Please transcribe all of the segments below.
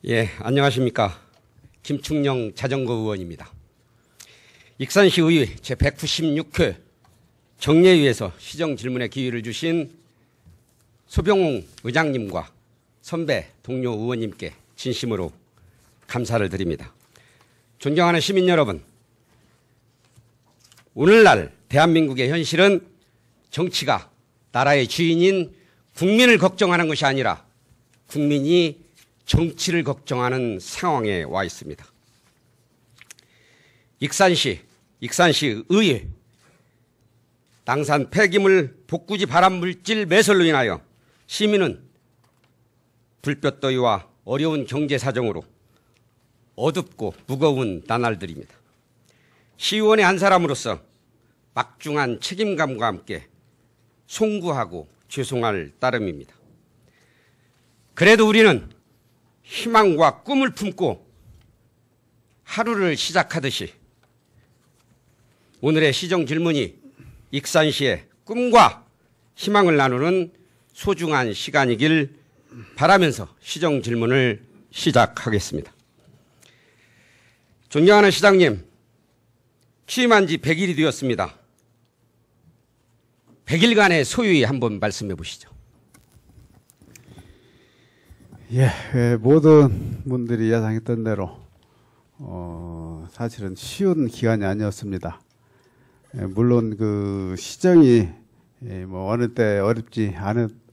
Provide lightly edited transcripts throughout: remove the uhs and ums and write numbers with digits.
예, 안녕하십니까. 김충영 자전거 의원입니다. 익산시 의회 제196회 정례위에서 시정질문의 기회를 주신 소병웅 의장님과 선배 동료 의원님께 진심으로 감사를 드립니다. 존경하는 시민 여러분, 오늘날 대한민국의 현실은 정치가 나라의 주인인 국민을 걱정하는 것이 아니라 국민이 정치를 걱정하는 상황에 와 있습니다. 익산시 의회 낭산 폐기물 복구지 발암물질 매설로 인하여 시민은 불볕더위와 어려운 경제 사정으로 어둡고 무거운 나날들입니다. 시의원의 한 사람으로서 막중한 책임감과 함께 송구하고 죄송할 따름입니다. 그래도 우리는 희망과 꿈을 품고 하루를 시작하듯이 오늘의 시정 질문이 익산시의 꿈과 희망을 나누는 소중한 시간이길 바라면서 시정 질문을 시작하겠습니다. 존경하는 시장님, 취임한 지 100일이 되었습니다. 100일간의 소유의 한번 말씀해 보시죠. 예, 모든 분들이 예상했던 대로 사실은 쉬운 기간이 아니었습니다. 물론 그 시정이 뭐 어느 때 어렵지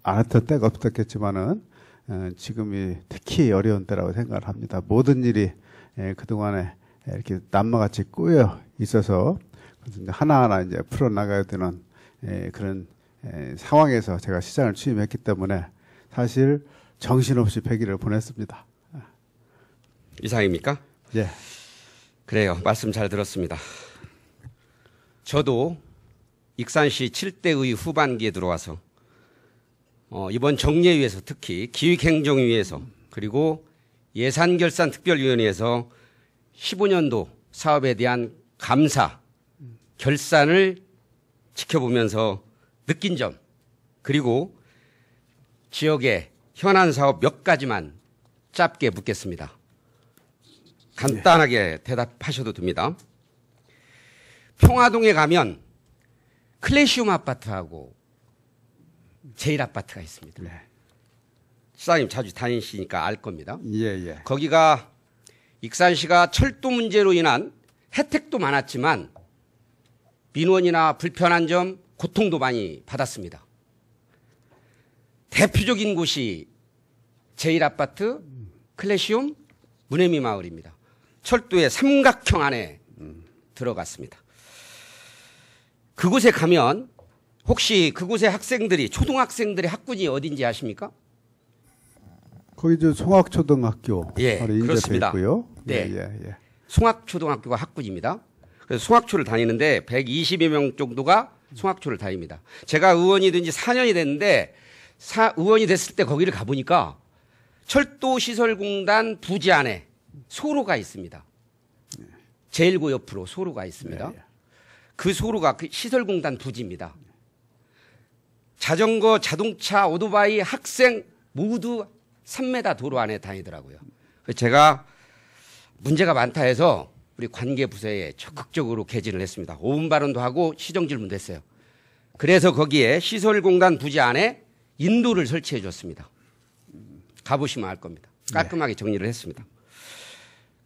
않았던 때가 없었겠지만은 지금이 특히 어려운 때라고 생각을 합니다. 모든 일이 그동안에 이렇게 남마같이 꼬여 있어서 하나하나 이제 풀어나가야 되는 그런 상황에서 제가 시장을 취임했기 때문에 사실 정신없이 100일을 보냈습니다. 이상입니까? 예. 그래요. 말씀 잘 들었습니다. 저도 익산시 7대의 후반기에 들어와서 이번 정례위에서 특히 기획행정위에서 그리고 예산결산특별위원회에서 15년도 사업에 대한 감사, 결산을 지켜보면서 느낀 점, 그리고 지역의 현안 사업 몇 가지만 짧게 묻겠습니다. 간단하게 대답하셔도 됩니다. 평화동에 가면 클래시움 아파트하고 제일 아파트가 있습니다. 네. 시장님 자주 다니시니까 알 겁니다. 예. 거기가 익산시가 철도 문제로 인한 혜택도 많았지만 민원이나 불편한 점, 고통도 많이 받았습니다. 대표적인 곳이 제1아파트, 클래시움, 문해미 마을입니다. 철도의 삼각형 안에 들어갔습니다. 그곳에 가면 혹시 그곳의 학생들이, 초등학생들의 학군이 어딘지 아십니까? 거기 저 송악초등학교 예, 바로 인접해 그렇습니다. 있고요. 네. 예. 송악초등학교가 학군입니다. 그래서 송악초를 다니는데 120여 명 정도가 송악초를 다닙니다. 제가 의원이 된 지 4년이 됐는데 의원이 됐을 때 거기를 가보니까 철도시설공단 부지 안에 소로가 있습니다. 제1고 옆으로 소로가 있습니다. 그 소로가 그 시설공단 부지입니다. 자전거, 자동차, 오토바이, 학생 모두 3m 도로 안에 다니더라고요. 제가 문제가 많다 해서 우리 관계부서에 적극적으로 개진을 했습니다. 5분 발언도 하고 시정질문도 했어요. 그래서 거기에 시설공단 부지 안에 인도를 설치해 줬습니다. 가보시면 알 겁니다. 깔끔하게 정리를 했습니다.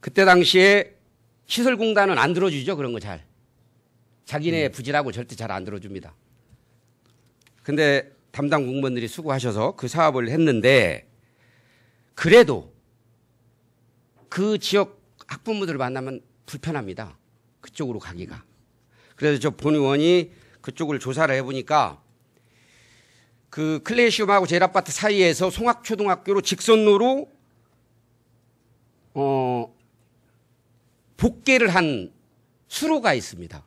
그때 당시에 시설공단은 안 들어주죠. 그런 거 잘. 자기네 부지라고 절대 잘 안 들어줍니다. 근데 담당 공무원들이 수고하셔서 그 사업을 했는데 그래도 그 지역 학부모들을 만나면 불편합니다. 그쪽으로 가기가. 그래서 저 본 의원이 그쪽을 조사를 해보니까 그 클래시움하고 제일아파트 사이에서 송악초등학교로 직선로로 복개를 한 수로가 있습니다.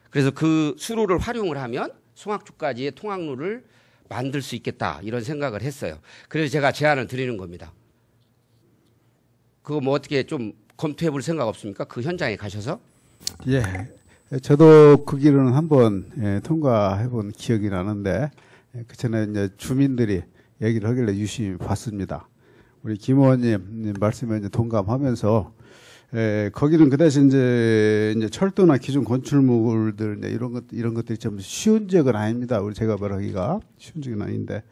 그래서 그 수로를 활용을 하면 송악주까지의 통학로를 만들 수 있겠다 이런 생각을 했어요. 그래서 제가 제안을 드리는 겁니다. 그거 뭐 어떻게 좀 검토해 볼 생각 없습니까? 그 현장에 가셔서? 예. 저도 그 길은 한번 통과해 본 기억이 나는데 그 전에 이제 주민들이 얘기를 하길래 유심히 봤습니다. 우리 김 의원님 말씀에 이제 동감하면서 거기는 그 대신 이제 철도나 기존 건축물들 이제 이런 것들이 좀 쉬운 지역은 아닙니다. 우리 제가 말하기가 쉬운 지역은 아닌데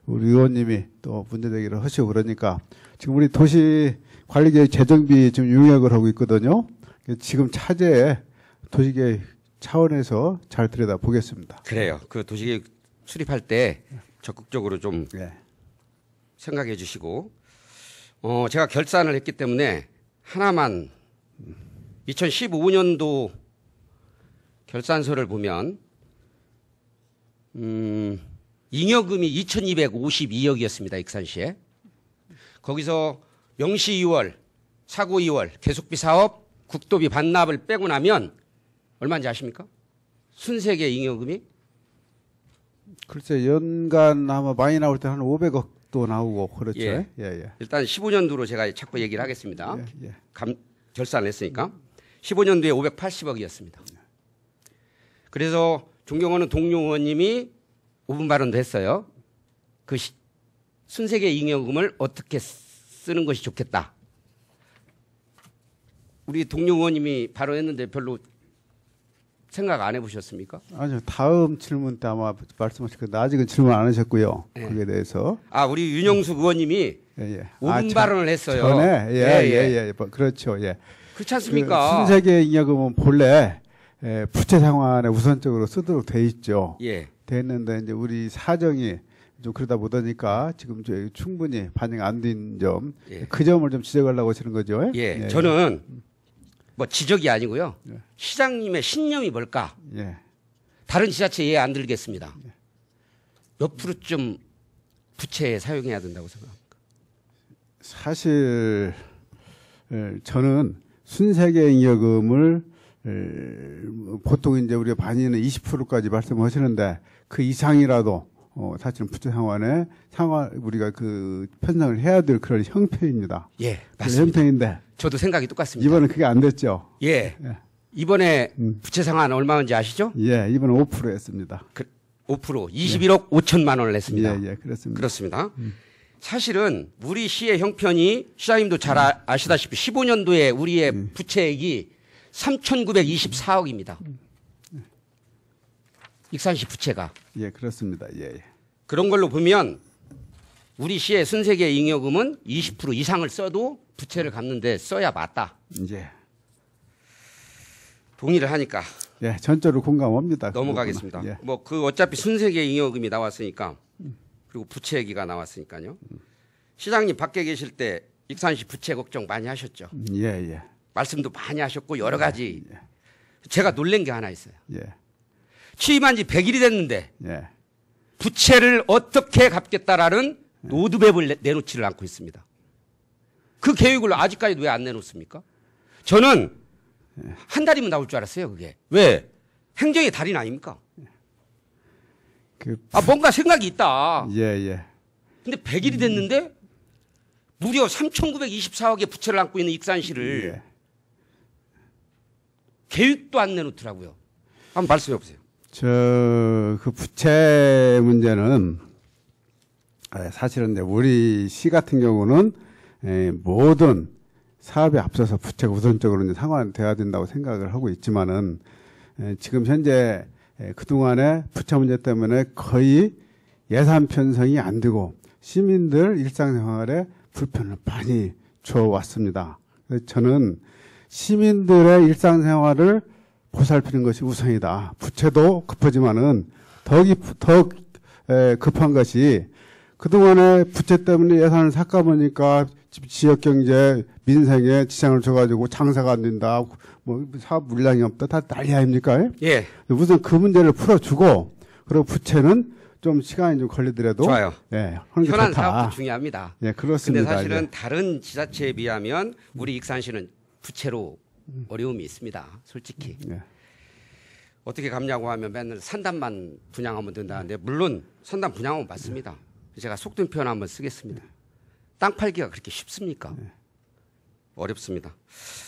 우리 의원님이 또 문제제기를 하시고 그러니까 지금 우리 도시 관리계획 재정비 지금 용역을 하고 있거든요. 지금 차제에 도시계획 차원에서 잘 들여다 보겠습니다. 그래요. 그 도시계획 수립할 때 적극적으로 좀 네. 생각해 주시고 제가 결산을 했기 때문에 하나만 2015년도 결산서를 보면 잉여금이 2,252억이었습니다. 익산시에. 거기서 명시 2월, 사고 2월, 계속비 사업, 국도비 반납을 빼고 나면 얼마인지 아십니까? 순세계 잉여금이? 글쎄 연간 아마 많이 나올 때 한 500억도 나오고 그렇죠. 예. 예. 일단 15년도로 제가 자꾸 얘기를 하겠습니다. 예. 결산을 했으니까 15년도에 580억이었습니다. 그래서 존경하는 동료 의원님이 5분 발언도 했어요. 그 순세계 잉여금을 어떻게 쓰는 것이 좋겠다. 우리 동료 의원님이 발언했는데 별로 생각 안 해보셨습니까? 아니요. 다음 질문 때 아마 말씀하실 건데 아직은 질문 안 하셨고요. 예. 거기에 대해서. 우리 윤영숙 의원님이 예. 5분 발언을 했어요. 전에 예. 그렇죠. 예. 그렇지 않습니까? 그 순세계 잉여금은 본래 부채 상환에 우선적으로 쓰도록 돼 있죠. 예. 돼 있는데 이제 우리 사정이 좀 그러다 보니까 지금 충분히 반영 안 된 점, 예. 그 점을 좀 지적하려고 하시는 거죠. 예. 저는 뭐 지적이 아니고요. 시장님의 신념이 뭘까? 예. 다른 지자체 예에 안 들겠습니다. 몇 프로쯤 부채에 사용해야 된다고 생각합니까? 사실 저는 순세계 잉여금을 보통 이제 우리가 반이는 20%까지 말씀하시는데 그 이상이라도 사실은 부채 상환에 우리가 그 편성을 해야 될 그런 형태입니다. 예, 그 맞습니다. 형태인데 저도 생각이 똑같습니다. 이번에 그게 안 됐죠. 예. 예. 이번에 부채 상환 얼마인지 아시죠? 예, 이번에 5% 했습니다. 5% 21억 5천만 원을 냈습니다. 예, 그렇습니다. 그렇습니다. 사실은 우리 시의 형편이 시장님도 잘 아시다시피 15년도에 우리의 부채액이 3,924억입니다. 익산시 부채가. 예, 그렇습니다. 예. 그런 걸로 보면 우리 시의 순세계 잉여금은 20% 이상을 써도 부채를 갚는데 써야 맞다. 예. 동의를 하니까 예, 전적으로 공감합니다. 넘어가겠습니다. 예. 뭐 그 어차피 순세계 잉여금이 나왔으니까 그리고 부채 얘기가 나왔으니까요. 시장님 밖에 계실 때 익산시 부채 걱정 많이 하셨죠. 예. 말씀도 많이 하셨고 여러 가지. 제가 놀란 게 하나 있어요. 예. 취임한 지 100일이 됐는데 예. 부채를 어떻게 갚겠다라는 로드맵을 내놓지를 않고 있습니다. 그 계획을 아직까지도 왜 안 내놓습니까? 저는 한 달이면 나올 줄 알았어요. 그게. 왜? 행정의 달인 아닙니까? 뭔가 생각이 있다. 예. 근데 100일이 됐는데 무려 3,924억의 부채를 안고 있는 익산시를 예. 계획도 안 내놓더라고요. 한번 말씀해 보세요. 그 부채 문제는 사실은 이제 우리 시 같은 경우는 모든 사업에 앞서서 부채가 우선적으로 이제 상환돼야 된다고 생각을 하고 있지만은 지금 현재 그동안에 부채 문제 때문에 거의 예산 편성이 안 되고 시민들 일상생활에 불편을 많이 줘왔습니다. 그래서 저는 시민들의 일상생활을 보살피는 것이 우선이다. 부채도 급하지만은 더 급한 것이 그동안에 부채 때문에 예산을 삭감하니까 지역 경제, 민생에 지장을 줘가지고 장사가 안 된다, 뭐 사업 물량이 없다, 다 난리 아닙니까? 예. 우선 그 문제를 풀어주고, 그리고 부채는 좀 시간이 좀 걸리더라도. 좋아요. 예. 하는 게 현안 좋다. 사업도 중요합니다. 예, 그렇습니다. 근데 사실은 예. 다른 지자체에 비하면 우리 익산시는 부채로 어려움이 있습니다. 솔직히. 예. 어떻게 갚냐고 하면 맨날 산단만 분양하면 된다는데 물론 산단 분양하면 맞습니다. 제가 속된 표현 한번 쓰겠습니다. 땅 팔기가 그렇게 쉽습니까? 어렵습니다.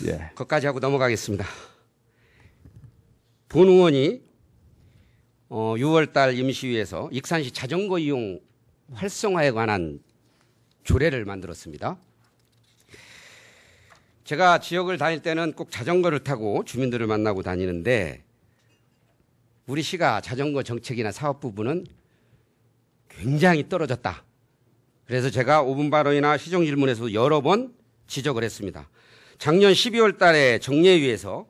예. 거기까지 하고 넘어가겠습니다. 본 의원이 6월달 임시위에서 익산시 자전거 이용 활성화에 관한 조례를 만들었습니다. 제가 지역을 다닐 때는 꼭 자전거를 타고 주민들을 만나고 다니는데 우리 시가 자전거 정책이나 사업 부분은 굉장히 떨어졌다. 그래서 제가 5분 발언이나 시정 질문에서 여러 번 지적을 했습니다. 작년 12월 달에 정례위에서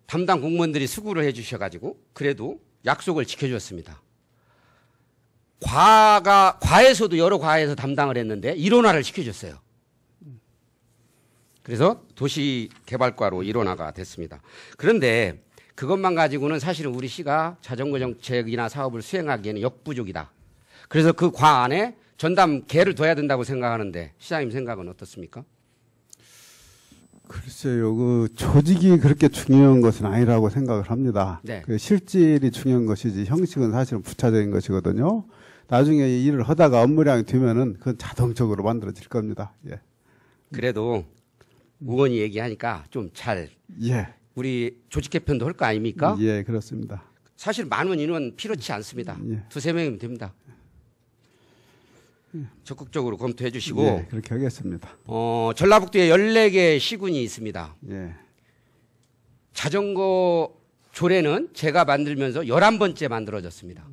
담당 공무원들이 수고를 해 주셔가지고 그래도 약속을 지켜주었습니다. 과에서도 여러 과에서 담당을 했는데 일원화를 시켜줬어요. 그래서 도시개발과로 일원화가 됐습니다. 그런데 그것만 가지고는 사실은 우리 시가 자전거 정책이나 사업을 수행하기에는 역부족이다. 그래서 그 과 안에 전담계를 둬야 된다고 생각하는데 시장님 생각은 어떻습니까? 글쎄요, 그 조직이 그렇게 중요한 것은 아니라고 생각을 합니다. 네. 그 실질이 중요한 것이지 형식은 사실은 부차적인 것이거든요. 나중에 이 일을 하다가 업무량이 되면은 그건 자동적으로 만들어질 겁니다. 예. 그래도 의원이 얘기하니까 좀 잘 예. 우리 조직 개편도 할 거 아닙니까? 예, 그렇습니다. 사실 많은 인원 필요치 않습니다. 예. 두세 명이면 됩니다. 적극적으로 검토해 주시고 예, 그렇게 하겠습니다. 전라북도에 14개 시군이 있습니다. 예. 자전거 조례는 제가 만들면서 11번째 만들어졌습니다.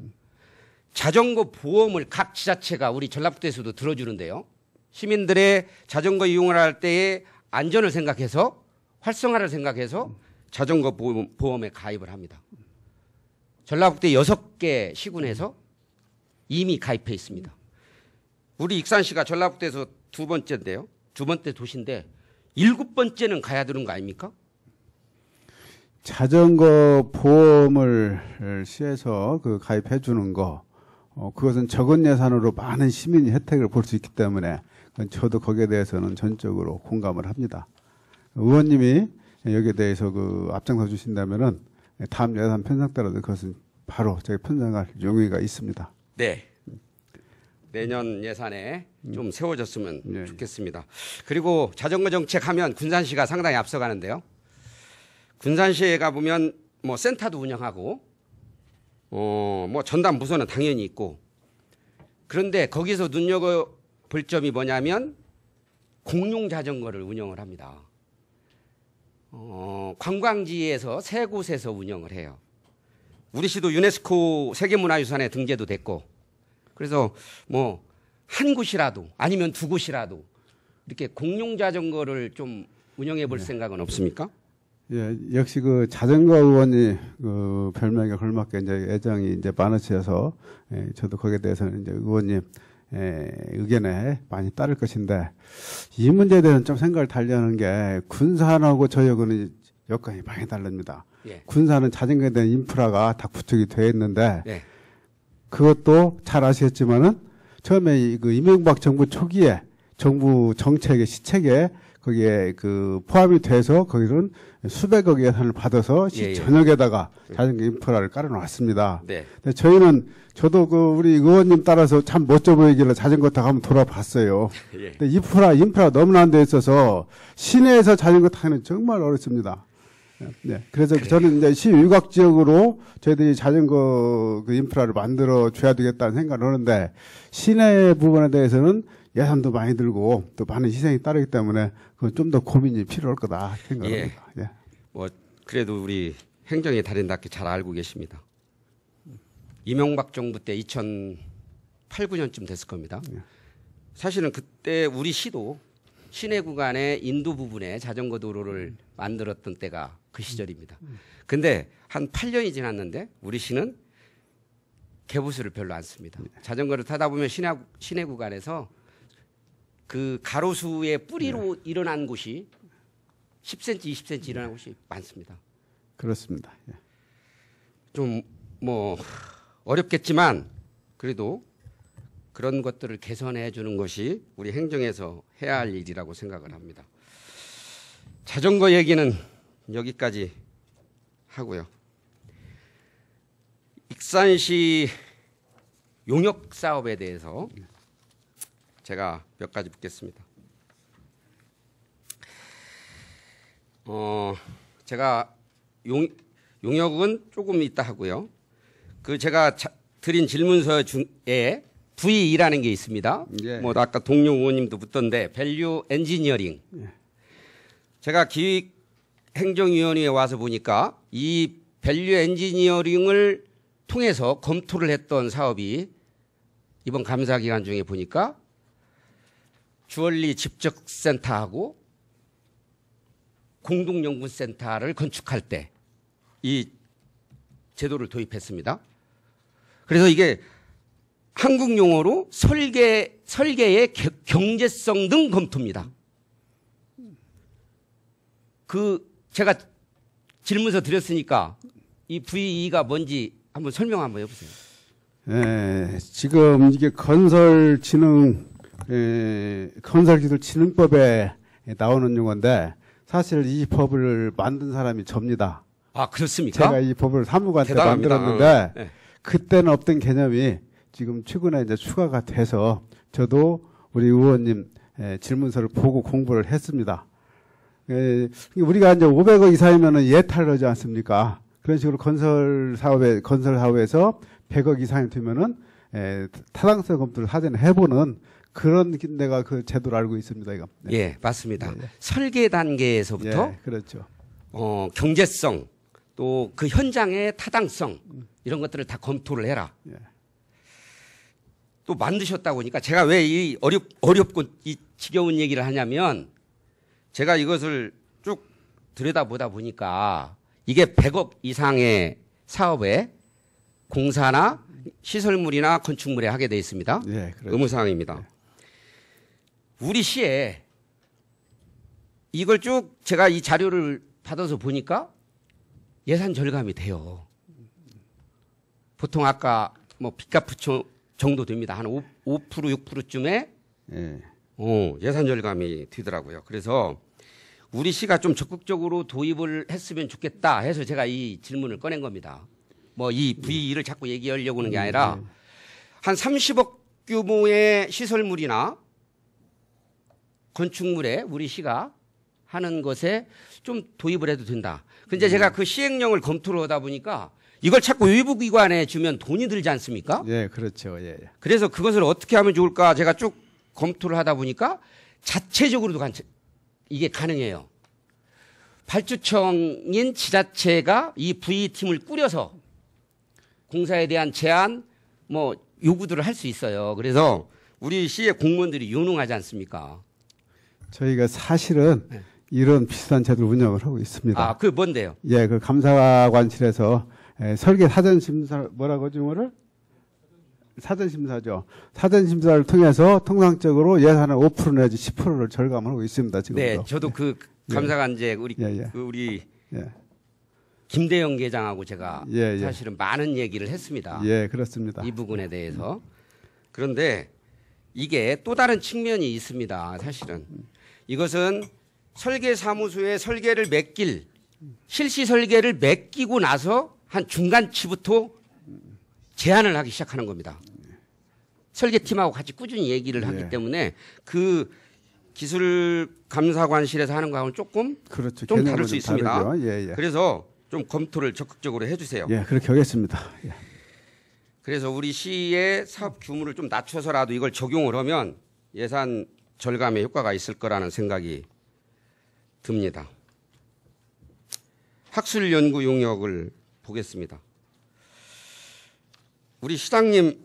자전거 보험을 각 지자체가 우리 전라북도에서도 들어주는데요. 시민들의 자전거 이용을 할 때의 안전을 생각해서 활성화를 생각해서 자전거 보험에 가입을 합니다. 전라북도 6개 시군에서 이미 가입해 있습니다. 우리 익산시가 전라북도에서 두 번째인데요. 두 번째 도시인데 7번째는 가야 되는 거 아닙니까? 자전거 보험을 시에서 그 가입해 주는 거, 그것은 적은 예산으로 많은 시민이 혜택을 볼 수 있기 때문에 저도 거기에 대해서는 전적으로 공감을 합니다. 의원님이 여기에 대해서 그 앞장서 주신다면은 다음 예산 편성 때라도 그것은 바로 저희 편성할 용의가 있습니다. 네. 내년 예산에 좀 세워졌으면 예. 좋겠습니다. 그리고 자전거 정책 하면 군산시가 상당히 앞서가는데요. 군산시에 가보면 뭐 센터도 운영하고 뭐 전담 부서는 당연히 있고 그런데 거기서 눈여겨볼 점이 뭐냐면 공용 자전거를 운영을 합니다. 관광지에서 세 곳에서 운영을 해요. 우리 시도 유네스코 세계문화유산에 등재도 됐고 그래서 뭐 한 곳이라도 아니면 두 곳이라도 이렇게 공용 자전거를 좀 운영해 볼 생각은 없습니까? 예, 역시 그 자전거 의원이 그 별명에 걸맞게 이제 애정이 이제 많으셔서 저도 거기에 대해서는 이제 의원님 의견에 많이 따를 것인데 이 문제에 대해서는 좀 생각을 달리하는 게 군산하고 저역은 여건이 많이 다릅니다. 예. 군산은 자전거에 대한 인프라가 다 구축이 되어 있는데 네. 그것도 잘 아시겠지만은 처음에 그 이명박 정부 초기에 정부 정책의 시책에 거기에 그 포함이 돼서 거기는 수백억 예산을 받아서 시 예. 전역에다가 자전거 인프라를 깔아놨습니다. 네. 근데 저희는 저도 그 우리 의원님 따라서 참 멋져 보이길래 자전거 타고 한번 돌아봤어요. 예. 근데 인프라 너무나 안 돼 있어서 시내에서 자전거 타기는 정말 어렵습니다. 네. 그래서 저는 이제 시 외곽 지역으로 저희들이 자전거 그 인프라를 만들어 줘야 되겠다는 생각을 하는데 시내 부분에 대해서는 예산도 많이 들고 또 많은 희생이 따르기 때문에 그건 좀 더 고민이 필요할 거다 생각합니다. 예. 뭐 그래도 우리 행정의 달인답게 잘 알고 계십니다. 이명박 정부 때 2008, 9년쯤 됐을 겁니다. 사실은 그때 우리 시도 시내 구간의 인도 부분에 자전거 도로를 만들었던 때가 그 시절입니다. 근데 한 8년이 지났는데 우리 시는 개부수를 별로 안 씁니다. 자전거를 타다 보면 시내 구간에서 그 가로수의 뿌리로 일어난 곳이 10cm, 20cm 일어난 곳이 많습니다. 그렇습니다. 예. 좀 뭐 어렵겠지만 그래도 그런 것들을 개선해 주는 것이 우리 행정에서 해야 할 일이라고 생각을 합니다. 자전거 얘기는 여기까지 하고요. 익산시 용역 사업에 대해서 제가 몇 가지 묻겠습니다. 제가 용역은 조금 있다 하고요. 그 제가 드린 질문서 중에 V2라는 게 있습니다. 예. 뭐 아까 동료 의원님도 묻던데 밸류 엔지니어링. 예. 제가 기획행정위원회에 와서 보니까 이 밸류 엔지니어링을 통해서 검토를 했던 사업이 이번 감사 기간 중에 보니까 주얼리 집적센터하고 공동연구센터를 건축할 때 이 제도를 도입했습니다. 그래서 이게 한국 용어로 설계의 경제성 등 검토입니다. 그 제가 질문서 드렸으니까 이 V2가 뭔지 한번 설명 한번 해보세요. 지금 이게 건설기술진흥법에 나오는 용어인데 사실 이 법을 만든 사람이 접니다. 아, 그렇습니까? 제가 이 법을 사무관 때 대단합니다. 만들었는데 네. 그때는 없던 개념이 지금 최근에 이제 추가가 돼서 저도 우리 의원님 질문서를 보고 공부를 했습니다. 우리가 이제 500억 이상이면은 예탈을 하지 않습니까? 그런 식으로 건설 사업에서 100억 이상이 되면은 타당성 검토를 사전에 해보는 그런 내가 그 제도를 알고 있습니다. 이거. 네. 예, 맞습니다. 네. 설계 단계에서부터 예, 그렇죠. 경제성 또 그 현장의 타당성 이런 것들을 다 검토를 해라. 예. 또 만드셨다고 하니까 제가 왜 이 어렵고 이 지겨운 얘기를 하냐면 제가 이것을 쭉 들여다보다 보니까 이게 100억 이상의 사업에 공사나 시설물이나 건축물에 하게 돼 있습니다. 예, 그렇죠. 의무사항입니다. 우리 시에 이걸 쭉 제가 이 자료를 받아서 보니까 예산 절감이 돼요. 보통 아까 뭐 빚값 정도 됩니다. 한 5% 6%쯤에 예. 예산 절감이 되더라고요. 그래서 우리 시가 좀 적극적으로 도입을 했으면 좋겠다 해서 제가 이 질문을 꺼낸 겁니다. 뭐 이 V2를 자꾸 얘기하려고 하는 게 아니라 한 30억 규모의 시설물이나 건축물에 우리 시가 하는 것에 좀 도입을 해도 된다. 근데 제가 그 시행령을 검토를 하다 보니까 이걸 자꾸 외부 기관에 주면 돈이 들지 않습니까? 예, 그렇죠. 예. 그래서 그것을 어떻게 하면 좋을까 제가 쭉 검토를 하다 보니까 자체적으로도 이게 가능해요. 발주청인 지자체가 이 V팀을 꾸려서 공사에 대한 제안, 뭐 요구들을 할 수 있어요. 그래서 우리 시의 공무원들이 유능하지 않습니까? 저희가 사실은 이런 비슷한 제도를 운영을 하고 있습니다. 아, 그 뭔데요? 예, 그 감사관실에서 설계 사전심사 뭐라고 하죠, 이거를? 사전심사죠. 사전심사를 통해서 통상적으로 예산의 5% 내지 10%를 절감하고 있습니다. 지금도. 네, 저도 그 감사관제 우리 예. 김대영 계장하고 제가 예. 사실은 많은 얘기를 했습니다. 예, 그렇습니다. 이 부분에 대해서. 그런데 이게 또 다른 측면이 있습니다. 사실은 이것은 설계사무소에 설계를 맡길 실시 설계를 맡기고 나서 한 중간치부터 제안을 하기 시작하는 겁니다. 설계팀하고 같이 꾸준히 얘기를 하기 때문에 그 기술감사관실에서 하는 거하고는 조금 그렇죠. 좀 다를 수 있습니다. 예. 그래서 좀 검토를 적극적으로 해주세요. 예, 그렇게 하겠습니다. 예. 그래서 우리 시의 사업 규모를 좀 낮춰서라도 이걸 적용을 하면 예산 절감에 효과가 있을 거라는 생각이 듭니다. 학술 연구 용역을 보겠습니다. 우리 시장님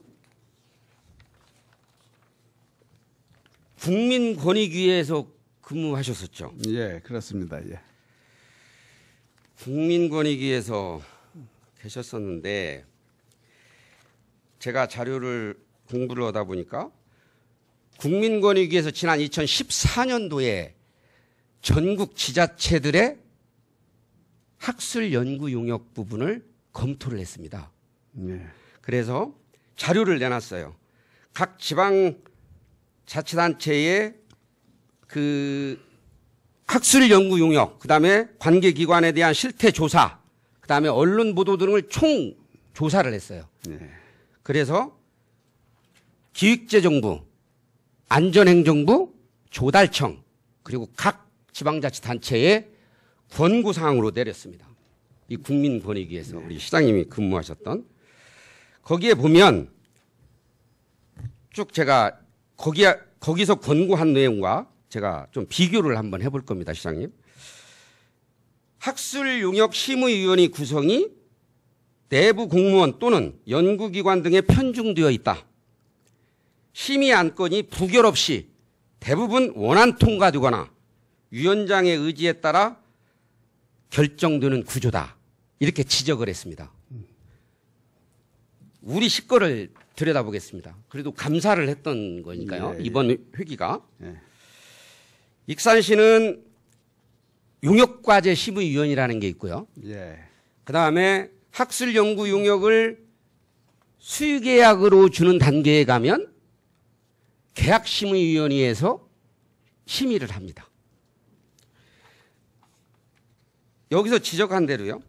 국민권익위에서 근무하셨었죠? 예, 그렇습니다. 예. 국민권익위에서 계셨었는데 제가 자료를 공부를 하다 보니까 국민권익위에서 지난 2014년도에 전국 지자체들의 학술 연구 용역 부분을 검토를 했습니다. 예. 그래서 자료를 내놨어요. 각 지방 자치단체의 그 학술 연구 용역, 그다음에 관계 기관에 대한 실태 조사, 그다음에 언론 보도 등을 총 조사를 했어요. 네. 그래서 기획재정부, 안전행정부, 조달청 그리고 각 지방자치단체에 권고사항으로 내렸습니다. 이 국민권익위에서 우리 시장님이 근무하셨던 거기에 보면 쭉 제가 거기서 권고한 내용과 제가 좀 비교를 한번 해볼 겁니다, 시장님. 학술용역 심의위원회 구성이 내부 공무원 또는 연구기관 등에 편중되어 있다. 심의 안건이 부결 없이 대부분 원안 통과되거나 위원장의 의지에 따라 결정되는 구조다. 이렇게 지적을 했습니다. 우리 식거를 들여다보겠습니다. 그래도 감사를 했던 거니까요. 예, 예. 이번 회기가. 예. 익산시는 용역과제 심의위원이라는 게 있고요. 예. 그다음에 학술연구 용역을 수의계약으로 주는 단계에 가면 계약심의위원회에서 심의를 합니다. 여기서 지적한 대로요.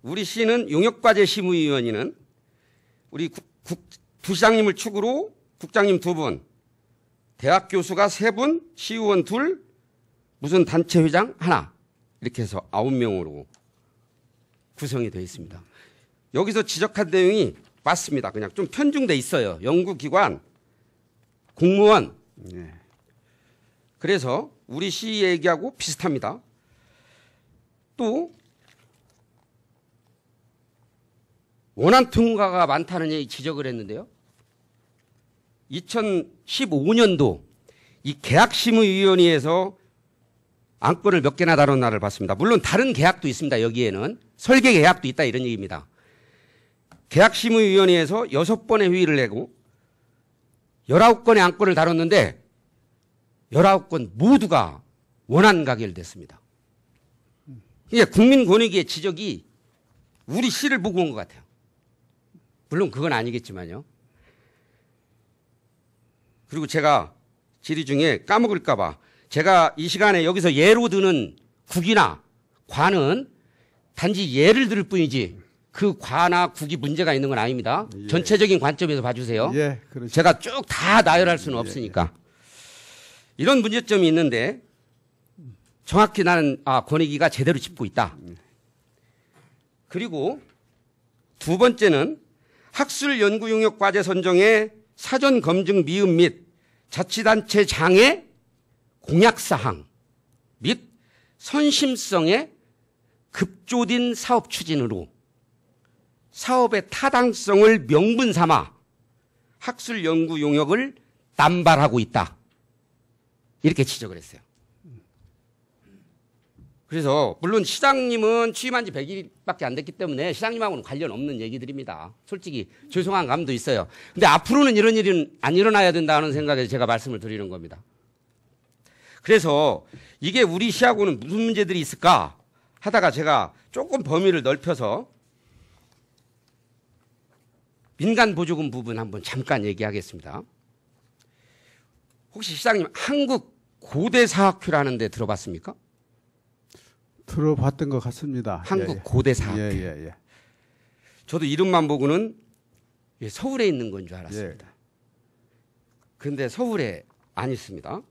우리 시는 용역과제 심의위원회는 우리 부시장님을 축으로 국장님 2분, 대학 교수가 3분, 시의원 2, 무슨 단체 회장 1 이렇게 해서 9명으로 구성이 되어 있습니다. 여기서 지적한 내용이 맞습니다. 그냥 좀 편중돼 있어요. 연구기관, 공무원. 예. 그래서 우리 시 얘기하고 비슷합니다. 또 원안 통과가 많다는 얘기 지적을 했는데요. 2015년도 이 계약심의위원회에서 안건을 몇 개나 다룬 날을 봤습니다. 물론 다른 계약도 있습니다. 여기에는 설계 계약도 있다 이런 얘기입니다. 계약심의위원회에서 6번의 회의를 내고 19건의 안건을 다뤘는데 19건 모두가 원안 가결됐습니다. 이게 국민권익위의 지적이 우리 시를 보고 온 것 같아요. 물론 그건 아니겠지만요. 그리고 제가 질의 중에 까먹을까 봐 제가 이 시간에 여기서 예로 드는 국이나 관은 단지 예를 들 뿐이지 그 과나 국이 문제가 있는 건 아닙니다. 예. 전체적인 관점에서 봐주세요. 예, 그렇죠. 제가 쭉 다 나열할 수는 예, 없으니까. 이런 문제점이 있는데 정확히 나는 권익위가 제대로 짚고 있다. 그리고 두 번째는 학술연구용역과제 선정의 사전 검증 미흡 및 자치단체 장의 공약사항 및 선심성의 급조된 사업 추진으로 사업의 타당성을 명분 삼아 학술 연구 용역을 남발하고 있다. 이렇게 지적을 했어요. 그래서 물론 시장님은 취임한 지 100일밖에 안 됐기 때문에 시장님하고는 관련 없는 얘기들입니다. 솔직히 죄송한 감도 있어요. 근데 앞으로는 이런 일은 안 일어나야 된다는 생각에서 제가 말씀을 드리는 겁니다. 그래서 이게 우리 시하고는 무슨 문제들이 있을까 하다가 제가 조금 범위를 넓혀서 민간보조금 부분 한번 잠깐 얘기하겠습니다. 혹시 시장님 한국 고대사학회라는 데 들어봤습니까? 들어봤던 것 같습니다. 한국 예, 고대사학회. 예. 저도 이름만 보고는 서울에 있는 건 줄 알았습니다. 그런데 서울에 안 있습니다.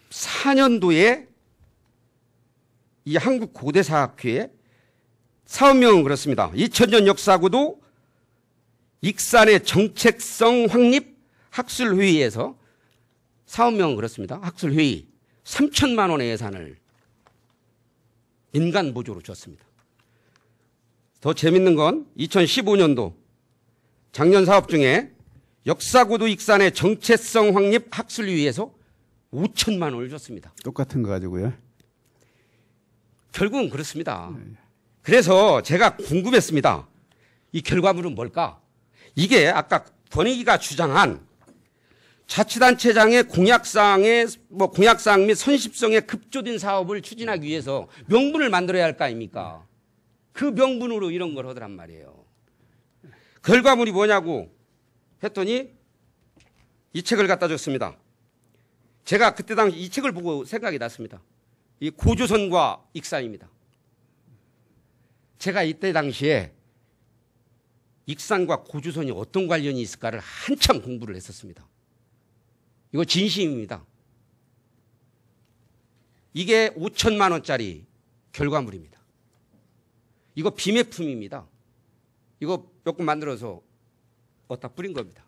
2014년도에 이 한국 고대사학회의 사업명은 그렇습니다. 2000년 역사구도 익산의 정책성 확립 학술회의에서 사업명은 그렇습니다. 학술회의 3천만 원의 예산을 민간 보조로 줬습니다. 더 재밌는 건 2015년도 작년 사업 중에 역사구도 익산의 정체성 확립 학술회의에서 5천만 원을 줬습니다. 똑같은 거 가지고요. 결국은 그렇습니다. 그래서 제가 궁금했습니다. 이 결과물은 뭘까? 이게 아까 권익위가 주장한 자치단체장의 공약사항 및 선심성에 급조된 사업을 추진하기 위해서 명분을 만들어야 할 거 아닙니까? 그 명분으로 이런 걸 하더란 말이에요. 결과물이 뭐냐고 했더니 이 책을 갖다 줬습니다. 제가 그때 당시 이 책을 보고 생각이 났습니다. 이 고조선과 익산입니다. 제가 이때 당시에 익산과 고주선이 어떤 관련이 있을까를 한참 공부를 했었습니다. 이거 진심입니다. 이게 5천만 원짜리 결과물입니다. 이거 비매품입니다. 이거 몇 건 만들어서 어디다 뿌린 겁니다.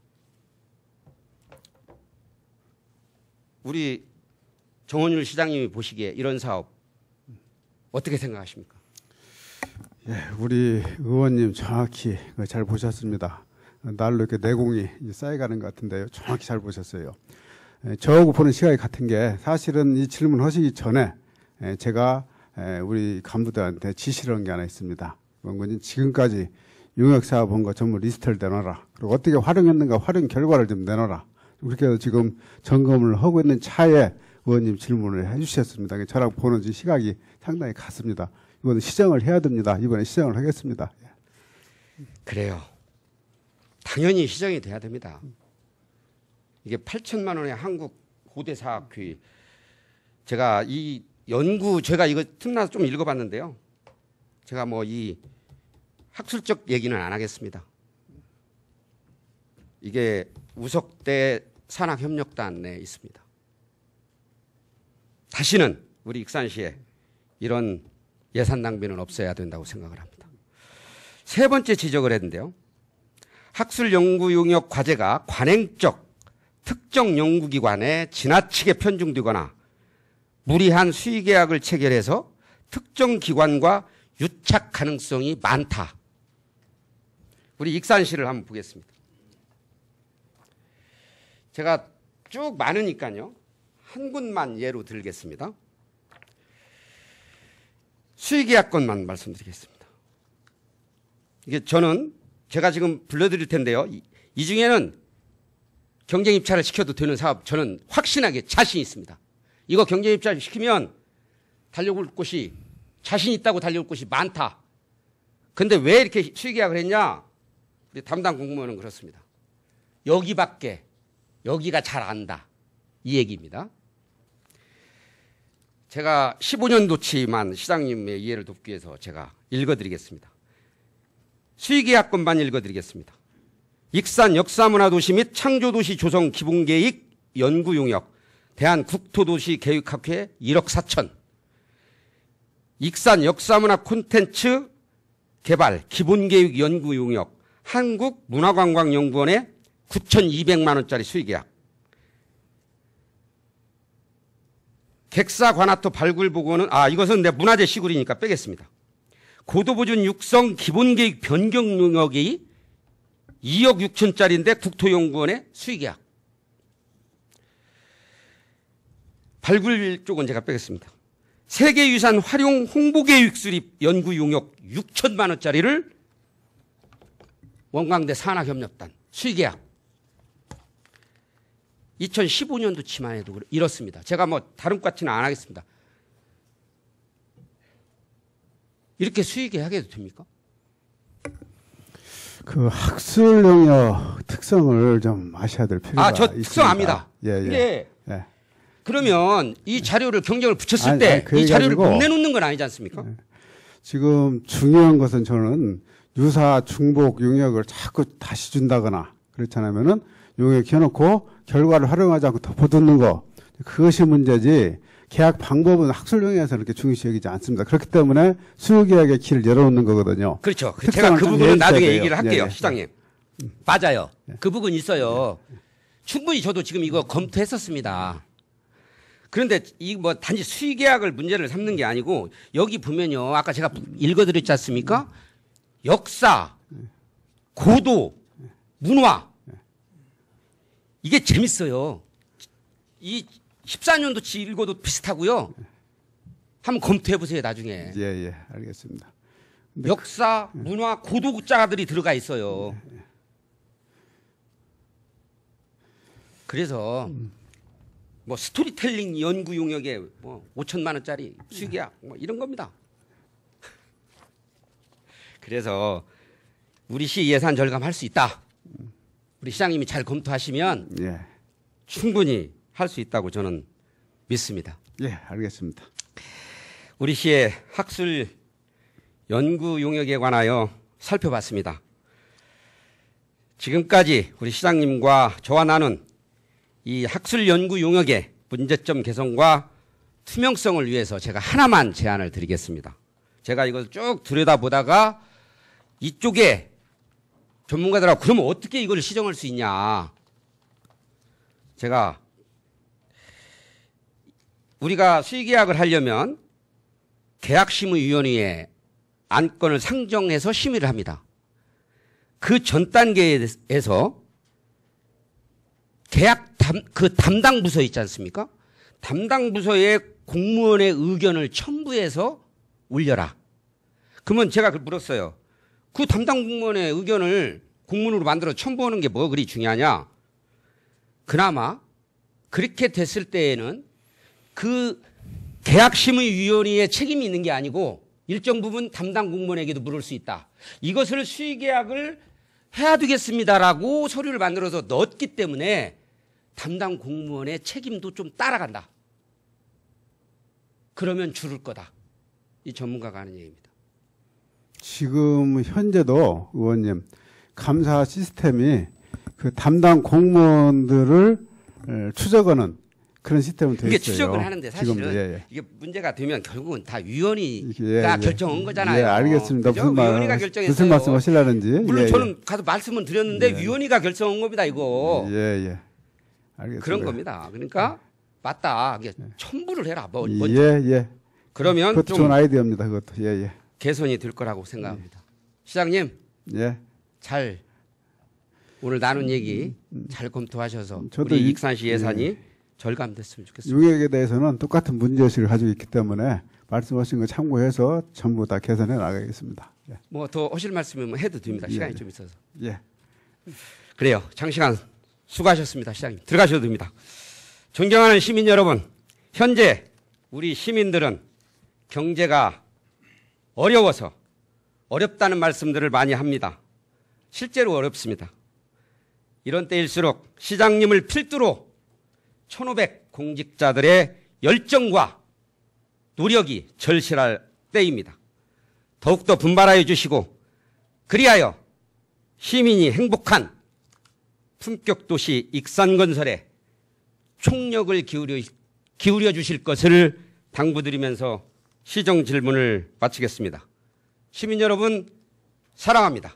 우리 정원율 시장님이 보시기에 이런 사업 어떻게 생각하십니까? 예, 우리 의원님 정확히 잘 보셨습니다. 날로 이렇게 내공이 쌓여가는 것 같은데요. 정확히 잘 보셨어요. 저하고 보는 시각이 같은 게 사실은 이 질문 하시기 전에 제가 우리 간부들한테 지시를 한 게 하나 있습니다. 그건 지금까지 용역사업 한 거 전부 리스트를 내놔라. 그리고 어떻게 활용했는가 활용 결과를 좀 내놔라. 그렇게 해서 지금 점검을 하고 있는 차에 의원님 질문을 해주셨습니다. 저랑 보는 시각이 상당히 같습니다. 이거는 시정을 해야 됩니다. 이번에 시정을 하겠습니다. 그래요. 당연히 시정이 돼야 됩니다. 이게 8천만 원의 한국 고대 사학회. 제가 이 연구, 제가 이거 틈나서 좀 읽어봤는데요. 제가 뭐 이 학술적 얘기는 안 하겠습니다. 이게 우석대 산학협력단에 있습니다. 다시는 우리 익산시에 이런 예산 낭비는 없어야 된다고 생각을 합니다. 세 번째 지적을 했는데요. 학술 연구 용역 과제가 관행적 특정 연구기관에 지나치게 편중되거나 무리한 수의계약을 체결해서 특정 기관과 유착 가능성이 많다. 우리 익산시를 한번 보겠습니다. 제가 쭉 많으니까요. 한 곳만 예로 들겠습니다. 수의계약권만 말씀드리겠습니다. 이게 저는 제가 지금 불러드릴 텐데요. 이 중에는 경쟁 입찰을 시켜도 되는 사업 저는 확신하게 자신 있습니다. 이거 경쟁 입찰 시키면 달려올 곳이 자신 있다고 달려올 곳이 많다. 근데 왜 이렇게 수의계약을 했냐? 우리 담당 공무원은 그렇습니다. 여기밖에 여기가 잘 안다. 이 얘기입니다. 제가 15년도치만 시장님의 이해를 돕기 위해서 제가 읽어드리겠습니다. 수의계약권만 읽어드리겠습니다. 익산 역사문화도시 및 창조도시 조성 기본계획 연구용역 대한국토도시계획학회 1억 4천 익산 역사문화 콘텐츠 개발 기본계획 연구용역 한국문화관광연구원의 9,200만 원짜리 수의계약 객사관하토 발굴보고는 이것은 내 문화재 시굴이니까 빼겠습니다. 고도보존 육성 기본계획 변경용역이 2억 6천짜리인데 국토연구원의 수의계약. 발굴 쪽은 제가 빼겠습니다. 세계유산 활용 홍보계획 수립 연구용역 6천만 원짜리를 원광대 산학협력단 수의계약. 2015년도치만 해도 이렇습니다. 제가 뭐 다른 과치는 안 하겠습니다. 이렇게 수의계약 해도 됩니까? 그 학술 영역 특성을 좀 아셔야 될 필요가 저 있습니다. 특성 압니다. 예. 근데 그러면 이 자료를 경쟁을 붙였을 때 이 자료를 못 내놓는 건 아니지 않습니까? 지금 중요한 것은 저는 유사 중복 용역을 자꾸 다시 준다거나 그렇지 않으면은 용역 해놓고 결과를 활용하지 않고 덮어두는 거 그것이 문제지 계약 방법은 학술 용역에서 그렇게 중요시 여기지 않습니다. 그렇기 때문에 수요계약의 길을 열어놓는 거거든요. 그렇죠. 제가 그 부분은 나중에 돼요. 얘기를 할게요. 예. 시장님. 맞아요. 그 부분 있어요. 충분히 저도 지금 이거 검토했었습니다. 그런데 이 뭐 단지 수의계약을 문제를 삼는 게 아니고 여기 보면요. 아까 제가 읽어드렸지 않습니까? 역사, 고도, 문화 이게 재밌어요. 이 14년도치 읽어도 비슷하고요. 한번 검토해 보세요. 나중에. 예, 알겠습니다. 역사, 문화, 고도자들이 들어가 있어요. 그래서 뭐 스토리텔링 연구 용역에 뭐 5천만 원짜리 수의계약 뭐 이런 겁니다. 그래서 우리 시 예산 절감할 수 있다. 우리 시장님이 잘 검토하시면 충분히 할 수 있다고 저는 믿습니다. 예, 알겠습니다. 우리 시의 학술 연구 용역에 관하여 살펴봤습니다. 지금까지 우리 시장님과 저와 나는 이 학술 연구 용역의 문제점 개선과 투명성을 위해서 제가 하나만 제안을 드리겠습니다. 제가 이걸 쭉 들여다보다가 이쪽에 전문가들하고 그러면 어떻게 이걸 시정할 수 있냐. 제가 우리가 수의계약을 하려면 계약심의위원회에 안건을 상정해서 심의를 합니다. 그 전 단계에서 계약 그 담당 부서 있지 않습니까? 담당 부서의 공무원의 의견을 첨부해서 올려라. 그러면 제가 물었어요. 그 담당 공무원의 의견을 공문으로 만들어 첨부하는 게 뭐 그리 중요하냐? 그나마 그렇게 됐을 때에는 그 계약심의위원회에 책임이 있는 게 아니고 일정 부분 담당 공무원에게도 물을 수 있다. 이것을 수의계약을 해야 되겠습니다라고 서류를 만들어서 넣었기 때문에 담당 공무원의 책임도 좀 따라간다. 그러면 줄을 거다. 이 전문가가 하는 얘기입니다. 지금 현재도 의원님 감사 시스템이 그 담당 공무원들을 추적하는 그런 시스템은 되어 있어요. 이게 추적을 하는데 사실은 지금도, 예. 이게 문제가 되면 결국은 다 위원회가 예. 결정한 거잖아요. 예, 알겠습니다. 그죠? 위원회가 결정했어요. 무슨 말씀 하시려는지. 물론 예, 저는 가서 말씀은 드렸는데 예. 위원회가 결정한 겁니다. 이거. 예. 알겠습니다. 그런 겁니다. 그러니까 맞다. 이게 첨부를 해라. 뭐 예. 그러면 그것도 좀 좋은 아이디어입니다. 그것도. 예. 개선이 될 거라고 생각합니다. 시장님 예. 잘 오늘 나눈 얘기 잘 검토하셔서 저도 우리 익산시 예산이 절감됐으면 좋겠습니다. 용역에 대해서는 똑같은 문제의식을 가지고 있기 때문에 말씀하신 거 참고해서 전부 다 개선해 나가겠습니다. 예. 뭐 더 하실 말씀이면 해도 됩니다. 시간이 좀 있어서. 예. 그래요. 장시간 수고하셨습니다. 시장님. 들어가셔도 됩니다. 존경하는 시민 여러분, 현재 우리 시민들은 경제가 어려워서 어렵다는 말씀들을 많이 합니다. 실제로 어렵습니다. 이런 때일수록 시장님을 필두로 1,500 공직자들의 열정과 노력이 절실할 때입니다. 더욱더 분발하여 주시고 그리하여 시민이 행복한 품격도시 익산건설에 총력을 기울여 주실 것을 당부드리면서 시정 질문을 마치겠습니다. 시민 여러분 사랑합니다.